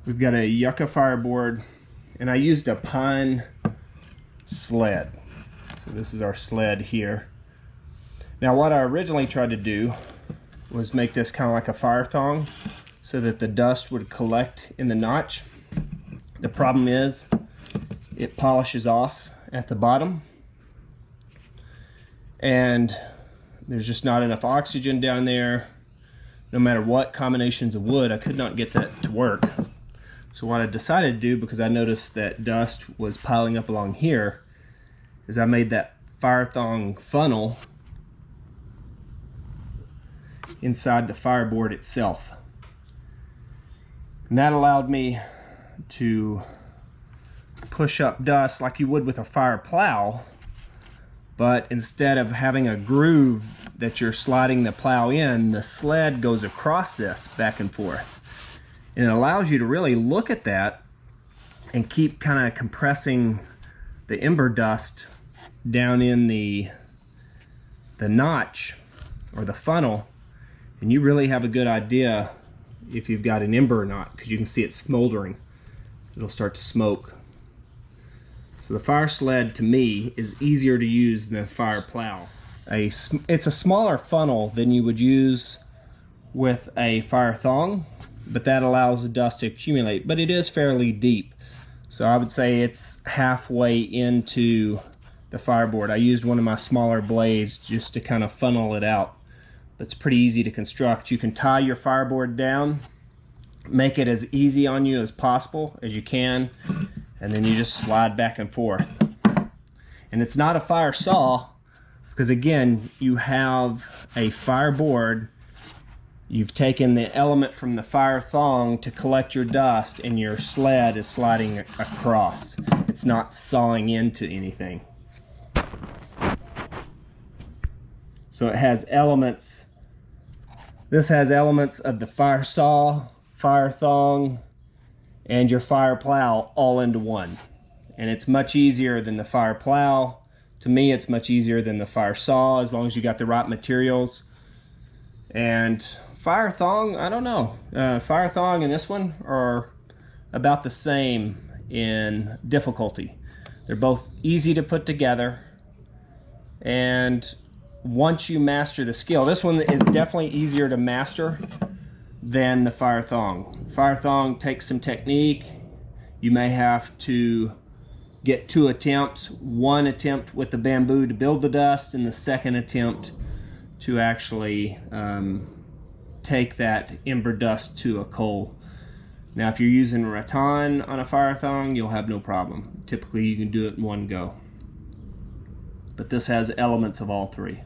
We've got a Yucca Fire board, and I used a pine sled. So this is our sled here. Now what I originally tried to do was make this kind of like a fire thong so that the dust would collect in the notch. The problem is it polishes off at the bottom, and there's just not enough oxygen down there. No matter what combinations of wood, I could not get that to work. So what I decided to do, because I noticed that dust was piling up along here, is I made that fire thong funnel inside the fireboard itself. And that allowed me to push up dust like you would with a fire plow, but instead of having a groove that you're sliding the plow in, the sled goes across this back and forth. And it allows you to really look at that and keep kind of compressing the ember dust down in the notch or the funnel, and you really have a good idea if you've got an ember or not, because you can see it smoldering. It'll start to smoke. So the fire sled, to me, is easier to use than a fire plow. It's a smaller funnel than you would use with a fire thong, but that allows the dust to accumulate, but it is fairly deep. So I would say it's halfway into the fireboard. I used one of my smaller blades just to kind of funnel it out. It's pretty easy to construct. You can tie your fireboard down, make it as easy on you as possible as you can, and then you just slide back and forth. And it's not a fire saw, because again, you have a fireboard. You've taken the element from the fire thong to collect your dust, and your sled is sliding across. It's not sawing into anything. So it has elements. This has elements of the fire saw, fire thong, and your fire plow all into one. And it's much easier than the fire plow. To me, it's much easier than the fire saw, as long as you got the right materials. And fire thong, I don't know. Fire thong and this one are about the same in difficulty. They're both easy to put together, and once you master the skill, this one is definitely easier to master than the fire thong. Fire thong takes some technique. You may have to get 2 attempts, one attempt with the bamboo to build the dust, and the second attempt to actually take that ember dust to a coal. Now if you're using rattan on a fire thong, you'll have no problem. Typically you can do it in one go. But this has elements of all three.